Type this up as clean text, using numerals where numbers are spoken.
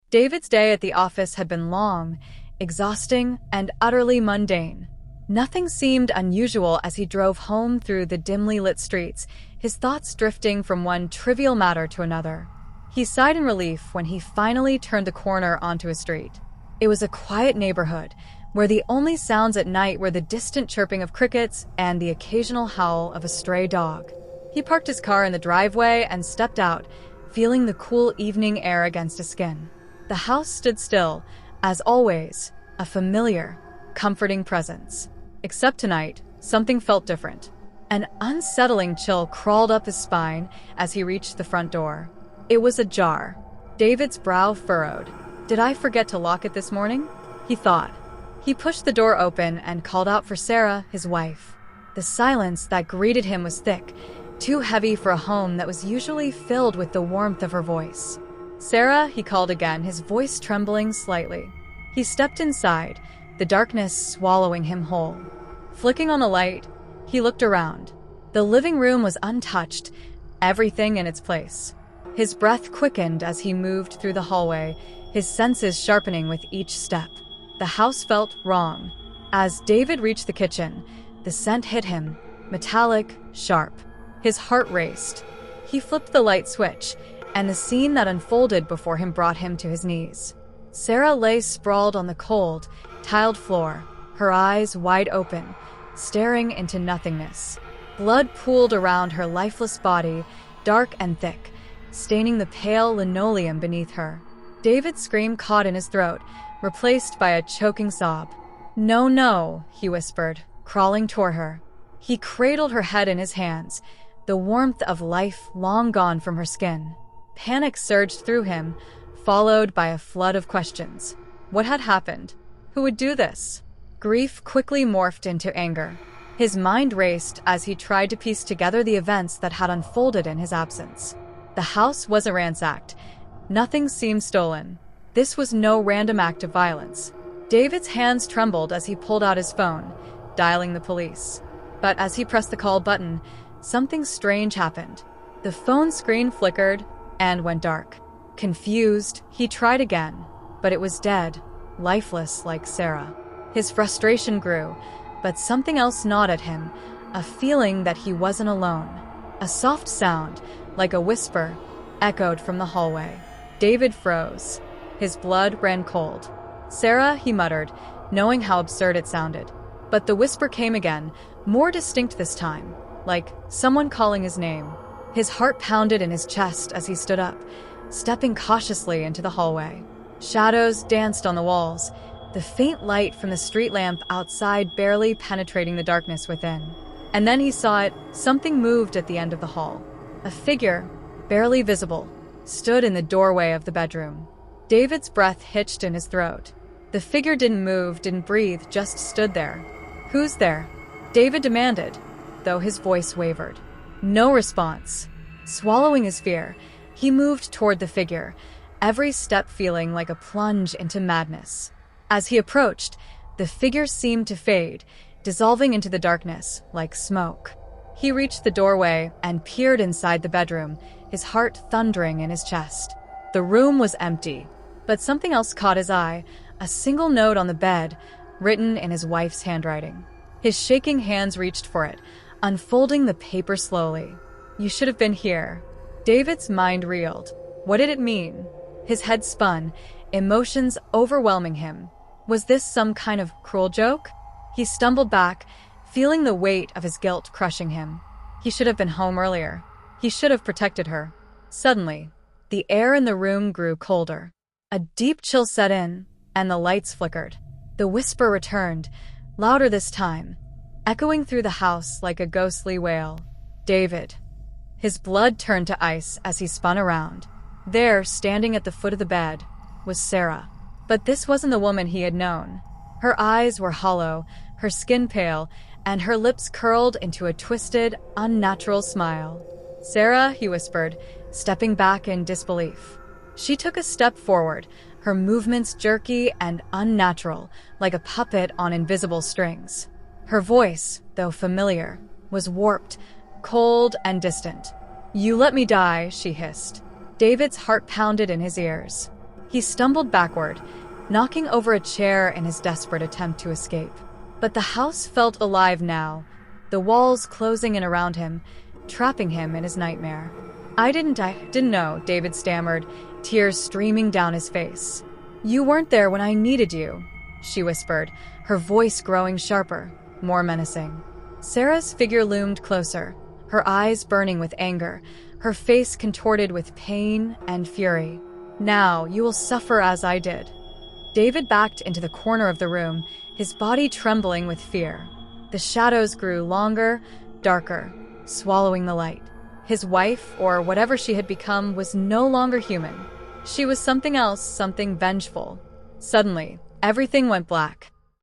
David's day at the office had been long, exhausting, and utterly mundane. Nothing seemed unusual as he drove home through the dimly lit streets, his thoughts drifting from one trivial matter to another. He sighed in relief when he finally turned the corner onto a street. It was a quiet neighborhood, where the only sounds at night were the distant chirping of crickets and the occasional howl of a stray dog. He parked his car in the driveway and stepped out, feeling the cool evening air against his skin. The house stood still, as always, a familiar, comforting presence. Except tonight, something felt different. An unsettling chill crawled up his spine as he reached the front door. It was ajar. David's brow furrowed. "Did I forget to lock it this morning?" he thought. He pushed the door open and called out for Sarah, his wife. The silence that greeted him was thick, too heavy for a home that was usually filled with the warmth of her voice. "Sarah," he called again, his voice trembling slightly. He stepped inside, the darkness swallowing him whole. Flicking on a light, he looked around. The living room was untouched, everything in its place. His breath quickened as he moved through the hallway, his senses sharpening with each step. The house felt wrong. As David reached the kitchen, the scent hit him, metallic, sharp. His heart raced. He flipped the light switch, and the scene that unfolded before him brought him to his knees. Sarah lay sprawled on the cold, tiled floor, her eyes wide open, staring into nothingness. Blood pooled around her lifeless body, dark and thick, staining the pale linoleum beneath her. David's scream caught in his throat, replaced by a choking sob. "No, no," he whispered, crawling toward her. He cradled her head in his hands, the warmth of life long gone from her skin. Panic surged through him, followed by a flood of questions. What had happened? Who would do this? Grief quickly morphed into anger. His mind raced as he tried to piece together the events that had unfolded in his absence. The house wasn't ransacked. Nothing seemed stolen. This was no random act of violence. David's hands trembled as he pulled out his phone, dialing the police. But as he pressed the call button, something strange happened. The phone screen flickered and went dark. Confused, he tried again, but it was dead, lifeless like Sarah. His frustration grew, but something else gnawed at him, a feeling that he wasn't alone. A soft sound, like a whisper, echoed from the hallway. David froze. His blood ran cold. "Sarah," he muttered, knowing how absurd it sounded. But the whisper came again, more distinct this time, like someone calling his name. His heart pounded in his chest as he stood up, stepping cautiously into the hallway. Shadows danced on the walls, the faint light from the street lamp outside barely penetrating the darkness within. And then he saw it. Something moved at the end of the hall. A figure, barely visible, stood in the doorway of the bedroom. David's breath hitched in his throat. The figure didn't move, didn't breathe, just stood there. "Who's there?" David demanded, though his voice wavered. No response. Swallowing his fear, he moved toward the figure, every step feeling like a plunge into madness. As he approached, the figure seemed to fade, dissolving into the darkness like smoke. He reached the doorway and peered inside the bedroom, his heart thundering in his chest. The room was empty, but something else caught his eye, a single note on the bed, written in his wife's handwriting. His shaking hands reached for it, unfolding the paper slowly. "You should have been here." David's mind reeled. What did it mean? His head spun, emotions overwhelming him. Was this some kind of cruel joke? He stumbled back, feeling the weight of his guilt crushing him. He should have been home earlier. He should have protected her. Suddenly, the air in the room grew colder. A deep chill set in, and the lights flickered. The whisper returned, louder this time, echoing through the house like a ghostly wail. "David." His blood turned to ice as he spun around. There, standing at the foot of the bed, was Sarah. But this wasn't the woman he had known. Her eyes were hollow, her skin pale, and her lips curled into a twisted, unnatural smile. "Sarah," he whispered, stepping back in disbelief. She took a step forward, her movements jerky and unnatural, like a puppet on invisible strings. Her voice, though familiar, was warped, cold and distant. "You let me die," she hissed. David's heart pounded in his ears. He stumbled backward, knocking over a chair in his desperate attempt to escape. But the house felt alive now, the walls closing in around him, trapping him in his nightmare. I didn't know, David stammered, tears streaming down his face. You weren't there when I needed you, she whispered, her voice growing sharper, more menacing. Sarah's figure loomed closer, her eyes burning with anger, her face contorted with pain and fury. Now you will suffer as I did. David backed into the corner of the room, his body trembling with fear. The shadows grew longer, darker, swallowing the light. His wife, or whatever she had become, was no longer human. She was something else, something vengeful. Suddenly, everything went black.